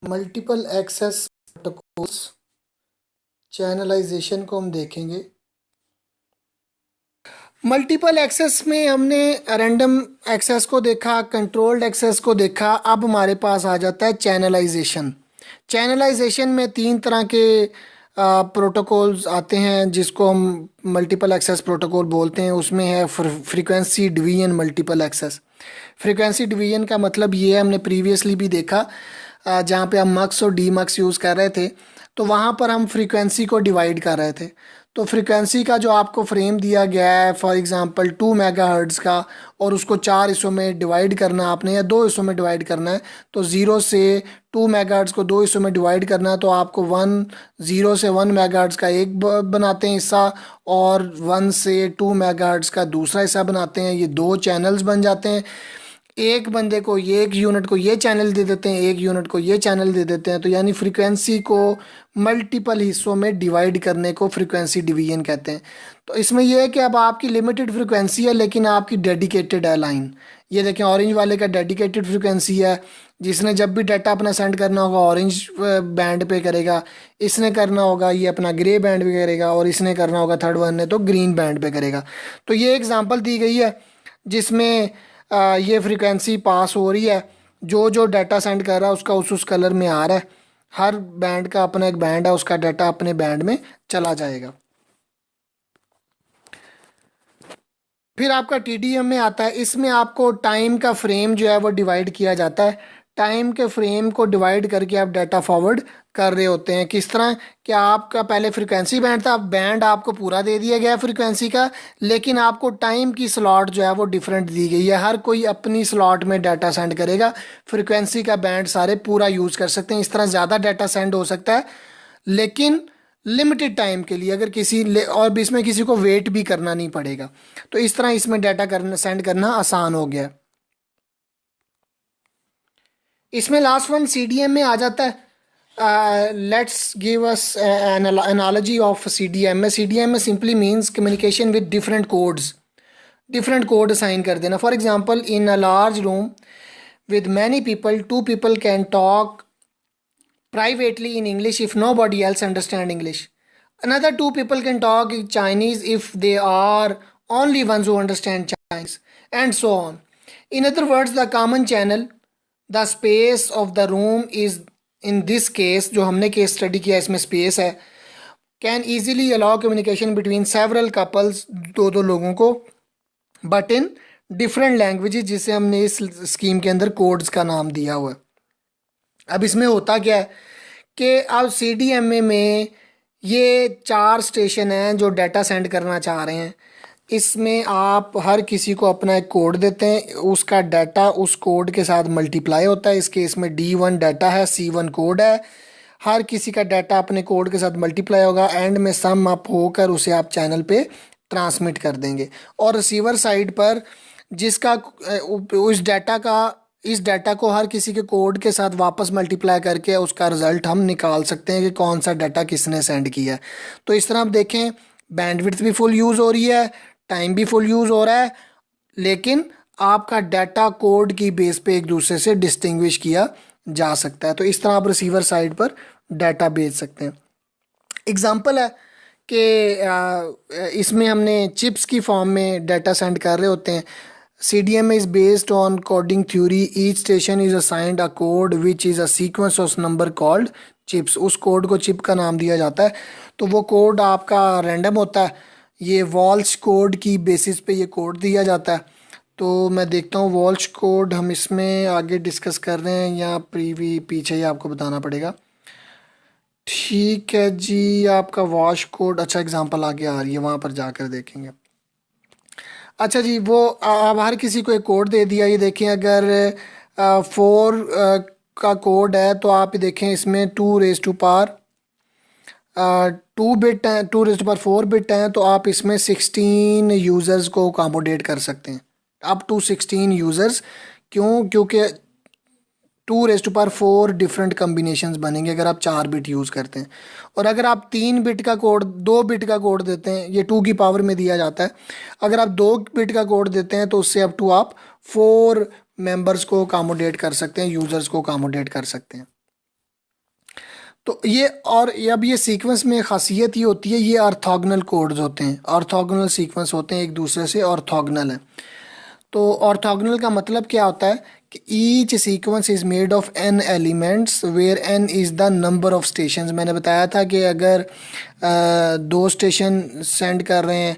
Multiple access protocols channelisation को हम देखेंगे। मल्टीपल एक्सेस में हमने रैंडम एक्सेस को देखा, कंट्रोल्ड एक्सेस को देखा। अब हमारे पास आ जाता है चैनलाइजेशन। चैनलाइजेशन में तीन तरह के प्रोटोकॉल्स आते हैं जिसको हम मल्टीपल एक्सेस प्रोटोकॉल बोलते हैं। उसमें है frequency division multiple access. Frequency division का मतलब ये है, हमने प्रीवियसली भी देखा जहाँ पे हम मक्स और डी मक्स यूज़ कर रहे थे, तो वहाँ पर हम फ्रीक्वेंसी को डिवाइड कर रहे थे। तो फ्रीक्वेंसी का जो आपको फ्रेम दिया गया है, फॉर एग्जांपल 2 मेगाहर्ट्ज़ का, और उसको 4 हिस्सों में डिवाइड करना आपने या 2 हिस्सों में डिवाइड करना है। तो 0 से 2 मेगाहर्ट्ज़ को 2 हिस्सों में डिवाइड करना है, तो आपको 0 से 1 मेगाहर्ट्ज़ का एक बनाते हैं हिस्सा, और 1 से 2 मेगाहर्ट्ज़ का दूसरा हिस्सा बनाते हैं। ये दो चैनल्स बन जाते हैं। एक बंदे को ये, एक यूनिट को ये चैनल दे देते हैं, एक यूनिट को ये चैनल दे देते हैं। तो यानी फ्रीक्वेंसी को मल्टीपल हिस्सों में डिवाइड करने को फ्रीक्वेंसी डिवीजन कहते हैं। तो इसमें यह है कि अब आपकी लिमिटेड फ्रीक्वेंसी है लेकिन आपकी डेडिकेटेड है लाइन। ये देखें, ऑरेंज वाले का डेडिकेटेड फ्रीक्वेंसी है, जिसने जब भी डाटा अपना सेंड करना होगा ऑरेंज बैंड पे करेगा, इसने करना होगा ये अपना ग्रे बैंड पे करेगा, और इसने करना होगा थर्ड वन ने तो ग्रीन बैंड पे करेगा। तो ये एग्जांपल दी गई है जिसमें ये फ्रीक्वेंसी पास हो रही है। जो जो डाटा सेंड कर रहा है उसका उस कलर में आ रहा है। हर बैंड का अपना एक बैंड है, उसका डाटा अपने बैंड में चला जाएगा। फिर आपका टीडीएम में आता है। इसमें आपको टाइम का फ्रेम जो है वो डिवाइड किया जाता है। टाइम के फ्रेम को डिवाइड करके आप डाटा फॉरवर्ड कर रहे होते हैं। किस तरह कि आपका पहले फ्रीक्वेंसी बैंड था, अब बैंड आपको पूरा दे दिया गया है फ्रीक्वेंसी का, लेकिन आपको टाइम की स्लॉट जो है वो डिफरेंट दी गई है। हर कोई अपनी स्लॉट में डाटा सेंड करेगा। फ्रीक्वेंसी का बैंड सारे पूरा यूज़ कर सकते हैं। इस तरह ज़्यादा डाटा सेंड हो सकता है लेकिन लिमिटेड टाइम के लिए, अगर और भी इसमें किसी को वेट भी करना नहीं पड़ेगा। तो इस तरह इसमें डाटा करना, सेंड करना आसान हो गया। इसमें लास्ट वन सीडीएम में आ जाता है। Let's give us N analogy of CDM में। सीडीएम में simply means communication with different codes. Different code assign कर देना। For example, in a large room with many people, two people can talk privately in English if nobody else understand English. Another two people can talk in Chinese if they are only ones who understand Chinese, and so on. In other words, the common channel, the space of the room is, in this case जो हमने case study किया इसमें space है, can easily allow communication between several couples, दो दो लोगों को, but in different languages, जिसे हमने इस स्कीम के अंदर कोड्स का नाम दिया हुआ है। अब इसमें होता क्या है कि अब सीडीएमए में ये 4 स्टेशन हैं जो डाटा सेंड करना चाह रहे हैं। इसमें आप हर किसी को अपना एक कोड देते हैं, उसका डाटा उस कोड के साथ मल्टीप्लाई होता है। इस केस में D1 डाटा है, C1 कोड है। हर किसी का डाटा अपने कोड के साथ मल्टीप्लाई होगा, एंड में सम अप होकर उसे आप चैनल पे ट्रांसमिट कर देंगे। और रिसीवर साइड पर जिसका इस डाटा को हर किसी के कोड के साथ वापस मल्टीप्लाई करके उसका रिजल्ट हम निकाल सकते हैं कि कौन सा डाटा किसने सेंड किया है। तो इस तरह आप देखें, बैंडविड्थ भी फुल यूज़ हो रही है, टाइम भी फुल यूज़ हो रहा है, लेकिन आपका डाटा कोड की बेस पे एक दूसरे से डिस्टिंग्विश किया जा सकता है। तो इस तरह आप रिसीवर साइड पर डाटा भेज सकते हैं। एग्जाम्पल है कि इसमें हमने चिप्स की फॉर्म में डाटा सेंड कर रहे होते हैं। CDMA is based on coding theory. Each station is assigned a code which is a sequence of number called chips. उस कोड को चिप का नाम दिया जाता है। तो वो कोड आपका रैंडम होता है। ये वॉल्श कोड की बेसिस पे ये कोड दिया जाता है। तो मैं देखता हूँ वॉल्श कोड हम इसमें आगे डिस्कस कर रहे हैं या पीछे ही आपको बताना पड़ेगा। ठीक है जी, आपका वॉश कोड, अच्छा एग्जांपल आगे आ रही है, वहाँ पर जाकर देखेंगे। अच्छा जी, वो अब हर किसी को एक कोड दे दिया। ये देखें, अगर 4 का कोड है तो आप देखें इसमें 2 रेज़ टू पावर 2 बिट हैं, 2 रेज़ टू पावर 4 बिट हैं, तो आप इसमें 16 यूज़र्स को अकोमोडेट कर सकते हैं, अप टू 16 यूज़र्स। क्यों? क्योंकि 2 raise to power 4 different combinations बनेंगे अगर आप 4 बिट यूज़ करते हैं। और अगर आप 3 बिट का कोड, 2 बिट का कोड देते हैं, ये 2 की पावर में दिया जाता है। अगर आप 2 बिट का कोड देते हैं तो उससे अप टू आप 4 मेंबर्स को अकोमोडेट कर सकते हैं, यूज़र्स को अकोमोडेट कर सकते हैं। तो ये और ये अब ये सीक्वेंस में खासियत ये होती है, ये ऑर्थोगोनल कोड्स होते हैं, ऑर्थोगोनल सीक्वेंस होते हैं, एक दूसरे से ऑर्थोगोनल है। तो ऑर्थोगोनल का मतलब क्या होता है कि each sequence is made of n elements where n is the number of stations. मैंने बताया था कि अगर दो स्टेशन सेंड कर रहे हैं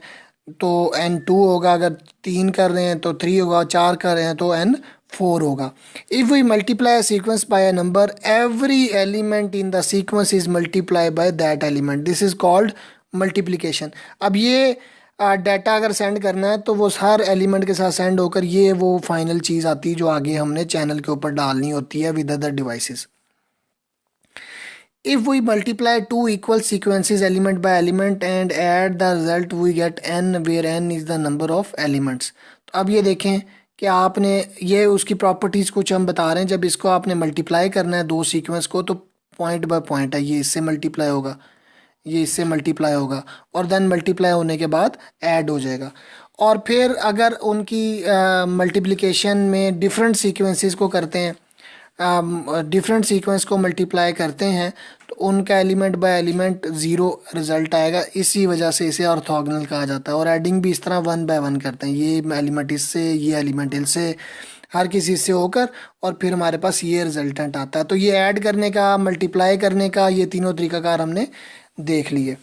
तो n 2 होगा, अगर 3 कर रहे हैं तो 3 होगा, 4 कर रहे हैं तो n 4 होगा। If we multiply a sequence by a number, every element in the sequence is multiply by that element, this is called multiplication. अब ये डाटा अगर सेंड करना है तो वो हर एलिमेंट के साथ सेंड होकर ये वो फाइनल चीज़ आती है जो आगे हमने चैनल के ऊपर डालनी होती है with other devices. If we multiply two equal sequences element by element and add the result we get n, where n is the number of elements। तो अब ये देखें कि आपने ये उसकी प्रॉपर्टीज़ कुछ हम बता रहे हैं, जब इसको आपने मल्टीप्लाई करना है दो सीक्वेंस को तो पॉइंट बाय पॉइंट है, ये इससे मल्टीप्लाई होगा, ये इससे मल्टीप्लाई होगा और देन मल्टीप्लाई होने के बाद ऐड हो जाएगा। और फिर अगर उनकी मल्टीप्लिकेशन में डिफरेंट सीक्वेंसेस को करते हैं, डिफरेंट सीक्वेंस को मल्टीप्लाई करते हैं तो उनका element by element zero result आएगा, इसी वजह से इसे ऑर्थोगोनल कहा जाता है। और एडिंग भी इस तरह वन बाय वन करते हैं, ये एलिमेंट इससे, ये एलिमेंट इससे, हर किसी से होकर और फिर हमारे पास ये रिजल्टेंट आता है। तो ये ऐड करने का, मल्टीप्लाई करने का, ये तीनों तरीकाकार हमने देख लिए।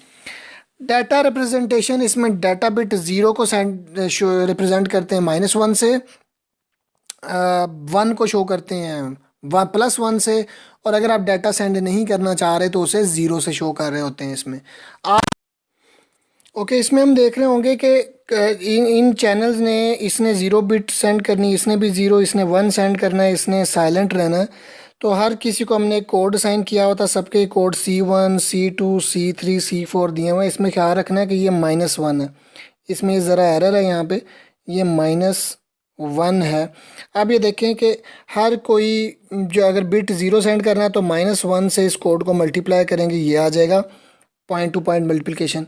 डाटा रिप्रेजेंटेशन, इसमें डाटा बिट ज़ीरो को रिप्रेजेंट करते हैं -1 से, 1 को शो करते हैं +1 से, और अगर आप डाटा सेंड नहीं करना चाह रहे तो उसे 0 से शो कर रहे होते हैं इसमें आप। ओके, इसमें हम देख रहे होंगे कि इन चैनल्स ने, इसने 0 बिट सेंड करनी, इसने भी 0, इसने 1 सेंड करना है, इसने साइलेंट रहना है। तो हर किसी को हमने कोड असाइन किया हुआ था, सबके code C1 C2 C3 C4 दिए हुए हैं। इसमें ख्याल रखना है कि ये -1 है, इसमें ज़रा एरर है, यहाँ पे ये -1 है। अब ये देखें कि हर कोई जो अगर बिट 0 सेंड करना है तो -1 से इस कोड को मल्टीप्लाई करेंगे, ये आ जाएगा पॉइंट टू पॉइंट मल्टीप्लिकेशन।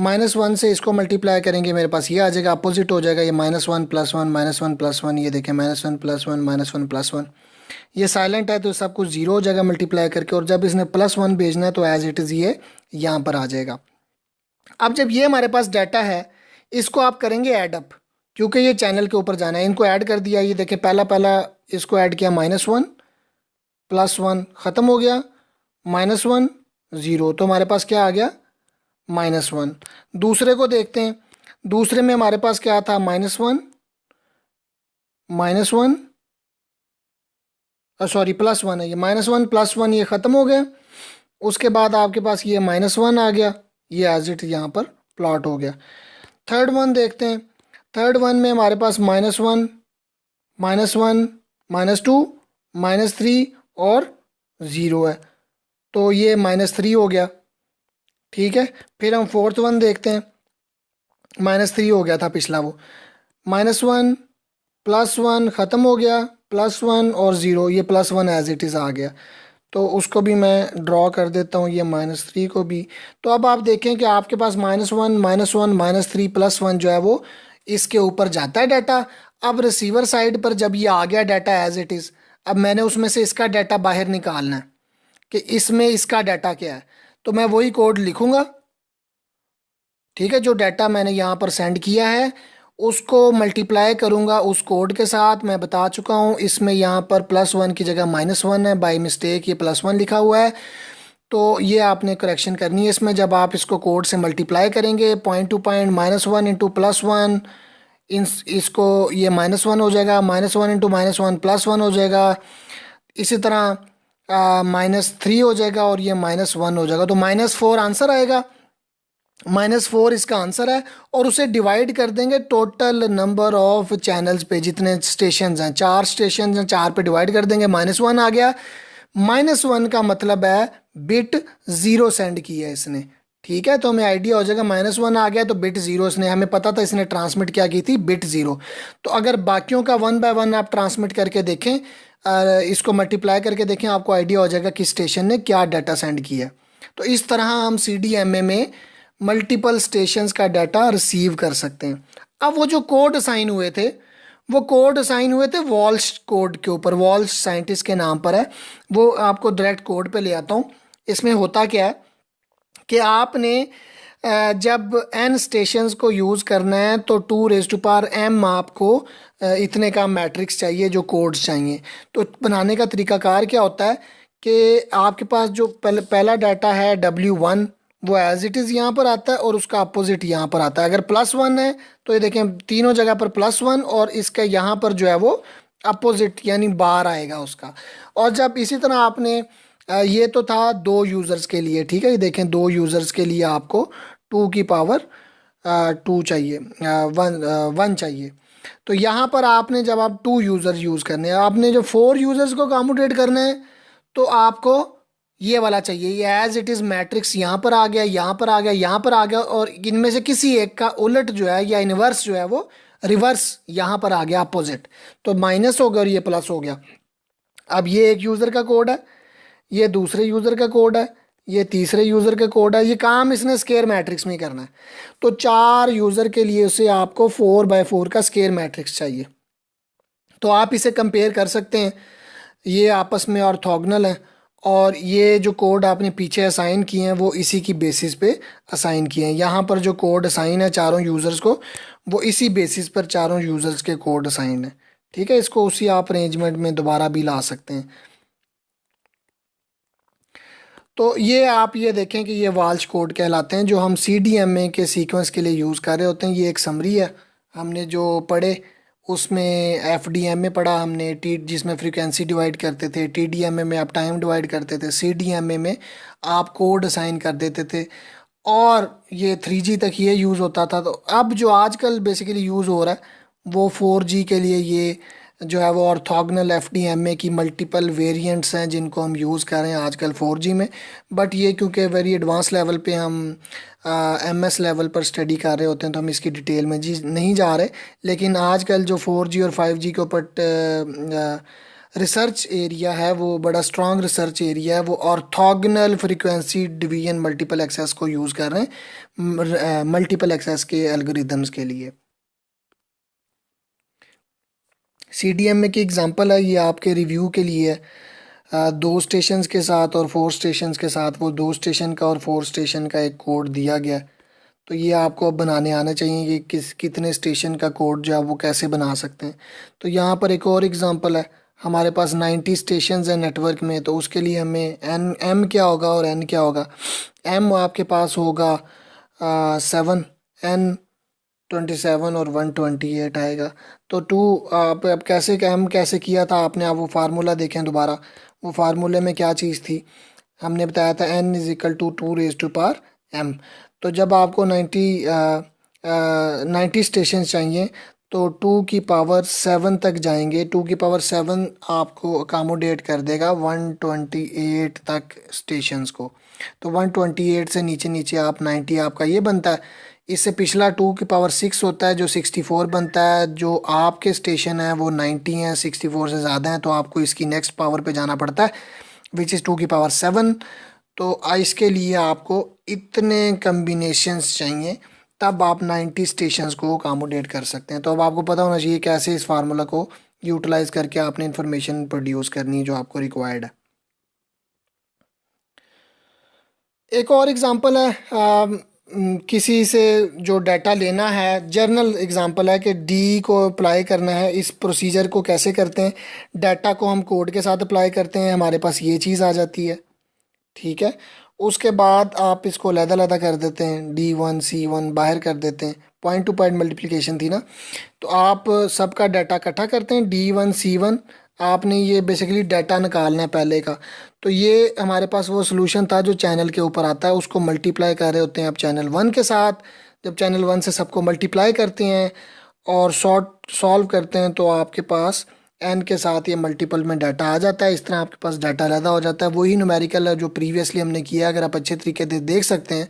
-1 से इसको मल्टीप्लाई करेंगे, मेरे पास ये आ जाएगा, अपोजिट हो जाएगा, ये -1 +1 -1 +1, ये देखें -1 +1 -1 +1। ये साइलेंट है तो सब कुछ 0 हो जाएगा मल्टीप्लाई करके, और जब इसने +1 भेजना है तो एज इट इज़ ये यहाँ पर आ जाएगा। अब जब ये हमारे पास डाटा है, इसको आप करेंगे ऐड अप, क्योंकि ये चैनल के ऊपर जाना है। इनको ऐड कर दिया, ये देखें पहला इसको ऐड किया, -1 +1 ख़त्म हो गया, -1 0, तो हमारे पास क्या आ गया, -1। दूसरे को देखते हैं, दूसरे में हमारे पास क्या था, -1 सॉरी +1 है, ये -1 +1 ये ख़त्म हो गया। उसके बाद आपके पास ये -1 आ गया, ये एज इट यहाँ पर प्लॉट हो गया। थर्ड वन देखते हैं, थर्ड वन में हमारे पास -1 -1 -2 -3 और 0 है, तो ये -3 हो गया, ठीक है। फिर हम फोर्थ वन देखते हैं, -3 हो गया था पिछला, वो -1 +1 ख़त्म हो गया, +1 और 0, ये +1 एज इट इज़ आ गया, तो उसको भी मैं ड्रॉ कर देता हूँ, ये -3 को भी। तो अब आप देखें कि आपके पास -1 -1 -3 +1 जो है वो इसके ऊपर जाता है डाटा। अब रिसीवर साइड पर जब ये आ गया डाटा एज इट इज़, अब मैंने उसमें से इसका डाटा बाहर निकालना है कि इसमें इसका डाटा क्या है, तो मैं वही कोड लिखूँगा, ठीक है। जो डाटा मैंने यहाँ पर सेंड किया है उसको मल्टीप्लाई करूँगा उस कोड के साथ। मैं बता चुका हूँ, इसमें यहाँ पर +1 की जगह -1 है, बाय मिस्टेक ये +1 लिखा हुआ है, तो ये आपने करेक्शन करनी है इसमें। जब आप इसको कोड से मल्टीप्लाई करेंगे पॉइंट टू पॉइंट, -1 इंटू +1, इसको ये -1 हो जाएगा, -1 इंटू -1 +1 हो जाएगा, इसी तरह -3 हो जाएगा और ये -1 हो जाएगा, तो -4 आंसर आएगा। -4 इसका आंसर है, और उसे डिवाइड कर देंगे टोटल नंबर ऑफ चैनल्स पे, जितने स्टेशन हैं, 4 स्टेशन हैं, 4 पे डिवाइड कर देंगे, -1 आ गया। -1 का मतलब है बिट 0 सेंड की है इसने, ठीक है। तो हमें आइडिया हो जाएगा -1 आ गया तो बिट 0 इसने, हमें पता था इसने ट्रांसमिट क्या की थी, बिट 0। तो अगर बाकियों का 1 बाय 1 आप ट्रांसमिट करके देखें, इसको मल्टीप्लाई करके देखें, आपको आइडिया हो जाएगा कि स्टेशन ने क्या डाटा सेंड किया। तो इस तरह हम CDMA में मल्टीपल स्टेशंस का डाटा रिसीव कर सकते हैं। अब वो जो कोड असाइन हुए थे, वो कोड असाइन हुए थे वॉल्श कोड के ऊपर, वॉल्श साइंटिस्ट के नाम पर है, वो आपको डायरेक्ट कोड पे ले आता हूँ। इसमें होता क्या है कि आपने जब n स्टेशंस को यूज़ करना है तो 2 रेज़ टू पावर m आपको इतने का मैट्रिक्स चाहिए, जो कोड्स चाहिए। तो बनाने का तरीकाकार क्या होता है कि आपके पास जो पहला डाटा है W1, वो एज इट इज़ यहाँ पर आता है और उसका अपोजिट यहाँ पर आता है। अगर +1 है तो ये देखें तीनों जगह पर +1, और इसका यहाँ पर जो है वो अपोजिट यानी बार आएगा उसका। और जब इसी तरह आपने ये तो था 2 यूज़र्स के लिए, ठीक है। ये देखें 2 यूज़र्स के लिए आपको 2 चाहिए, 1 चाहिए। तो यहाँ पर आपने जब आप 2 यूज़र यूज़ करने हैं, आपने जो 4 यूज़र्स को अकोमोडेट करना है तो आपको ये वाला चाहिए। ये एज इट इज़ मैट्रिक्स यहाँ पर आ गया, यहाँ पर आ गया, यहाँ पर आ गया, और इनमें से किसी एक का उलट जो है या इनवर्स जो है वो रिवर्स यहाँ पर आ गया, अपोजिट। तो माइनस हो गया और ये प्लस हो गया। अब ये एक यूज़र का कोड है, ये दूसरे यूज़र का कोड है, ये तीसरे यूज़र का कोड है। ये काम इसने स्केयर मैट्रिक्स में ही करना है। तो 4 यूज़र के लिए उसे आपको 4x4 का स्केयर मैट्रिक्स चाहिए। तो आप इसे कंपेयर कर सकते हैं, ये आपस में ऑर्थोगोनल है, और ये जो कोड आपने पीछे असाइन किए हैं वो इसी की बेसिस पे असाइन किए हैं। यहाँ पर जो कोड असाइन है चारों यूज़र्स को, वो इसी बेसिस पर चारों यूज़र्स के कोड असाइन है, ठीक है। इसको उसी आप अरेंजमेंट में दोबारा भी ला सकते हैं। तो ये आप ये देखें कि ये वाल्श कोड कहलाते हैं, जो हम CDMA के सीक्वेंस के लिए यूज़ कर रहे होते हैं। ये एक समरी है, हमने जो पढ़े उसमें FDMA पढ़ा हमने, जिसमें फ्रीक्वेंसी डिवाइड करते थे, TDMA में आप टाइम डिवाइड करते थे, CDMA में आप कोड असाइन कर देते थे, और ये 3G तक ये यूज़ होता था। तो अब जो आजकल बेसिकली यूज़ हो रहा है वो 4G के लिए ये जो है वो ऑर्थोगोनल FDMA की मल्टीपल वेरिएंट्स हैं जिनको हम यूज़ कर रहे हैं आजकल 4G में। बट ये क्योंकि वेरी एडवांस लेवल पे हम MS लेवल पर स्टडी कर रहे होते हैं तो हम इसकी डिटेल में जी नहीं जा रहे। लेकिन आजकल जो 4G और 5G के ऊपर रिसर्च एरिया है वो बड़ा स्ट्रॉन्ग रिसर्च एरिया है, वो orthogonal frequency division multiple access को यूज़ कर रहे हैं मल्टीपल एक्सेस के एल्गोरिदम्स के लिए। CDMA की एग्जांपल है, ये आपके रिव्यू के लिए है। 2 स्टेशंस के साथ और 4 स्टेशंस के साथ, वो 2 स्टेशन का और 4 स्टेशन का एक कोड दिया गया। तो ये आपको अब बनाने आना चाहिए कि कितने स्टेशन का कोड जो है वो कैसे बना सकते हैं। तो यहाँ पर एक और एग्जांपल है, हमारे पास 90 स्टेशंस हैं नेटवर्क में, तो उसके लिए हमें M क्या होगा और N क्या होगा। M आपके पास होगा 7, N 27 और 128 आएगा। तो आप अब कैसे M कैसे किया था आपने, आप वो फार्मूला देखें दोबारा। वो फार्मूले में क्या चीज़ थी, हमने बताया था N = 2 raise to power M। तो जब आपको 90 स्टेशन चाहिए तो 2 की पावर 7 तक जाएंगे। 2 की पावर 7 आपको अकामोडेट कर देगा 128 तक स्टेशंस को। तो 128 से नीचे नीचे आप 90 आपका ये बनता है। इससे पिछला 2 की पावर 6 होता है जो 64 बनता है। जो आपके स्टेशन है वो 90 हैं, 64 से ज़्यादा हैं, तो आपको इसकी नेक्स्ट पावर पे जाना पड़ता है विच इज़ 2 की पावर 7। तो इसके लिए आपको इतने कम्बिनेशंस चाहिए, तब आप 90 स्टेशंस को अकामोडेट कर सकते हैं। तो अब आपको पता होना चाहिए कैसे इस फार्मूला को यूटिलाइज करके आपने इंफॉर्मेशन प्रोड्यूस करनी है जो आपको रिक्वायर्ड है। एक और एग्जांपल है, किसी से जो डाटा लेना है, जर्नल एग्जांपल है कि डी को अप्लाई करना है। इस प्रोसीजर को कैसे करते हैं, डाटा को हम कोड के साथ अप्लाई करते हैं, हमारे पास ये चीज़ आ जाती है, ठीक है। उसके बाद आप इसको अलग-अलग कर देते हैं, D1 C1 बाहर कर देते हैं, पॉइंट टू पॉइंट मल्टीप्लिकेशन थी ना। तो आप सबका डाटा इकट्ठा करते हैं D1 C1। आपने ये बेसिकली डाटा निकालना है पहले का। तो ये हमारे पास वो सोल्यूशन था जो चैनल के ऊपर आता है, उसको मल्टीप्लाई कर रहे होते हैं आप चैनल 1 के साथ। जब चैनल 1 से सबको मल्टीप्लाई करते हैं और सॉल्व करते हैं तो आपके पास n के साथ ये मल्टीपल में डाटा आ जाता है। इस तरह आपके पास डाटा अलग हो जाता है। वही न्यूमेरिकल है जो प्रीवियसली हमने किया। अगर आप अच्छे तरीके से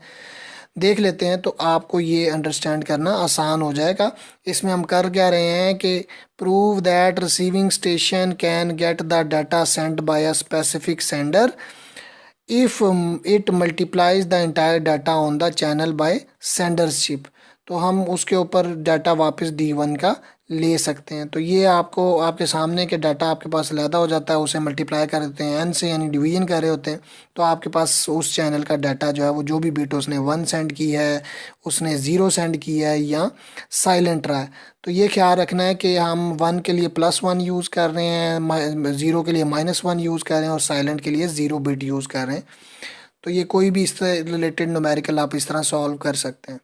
देख लेते हैं तो आपको ये अंडरस्टैंड करना आसान हो जाएगा। इसमें हम कर क्या रहे हैं कि prove that receiving station can get the data send by a specific sender if it multiplies the entire data on the channel by sendership. तो हम उसके ऊपर डाटा वापस D1 का ले सकते हैं। तो ये आपको आपके सामने के डाटा आपके पास अलहदा हो जाता है, उसे मल्टीप्लाई कर देते हैं एन से, यानी डिवीजन कर रहे होते हैं, तो आपके पास उस चैनल का डाटा जो है वो जो भी बिट उसने 1 सेंड की है, उसने 0 सेंड की है या साइलेंट रहा है। तो ये ख्याल रखना है कि हम 1 के लिए +1 यूज़ कर रहे हैं, 0 के लिए -1 यूज़ कर रहे हैं और साइलेंट के लिए 0 बिट यूज़ कर रहे हैं। तो ये कोई भी इससे रिलेटेड न्यूमेरिकल आप इस तरह सॉल्व कर सकते हैं।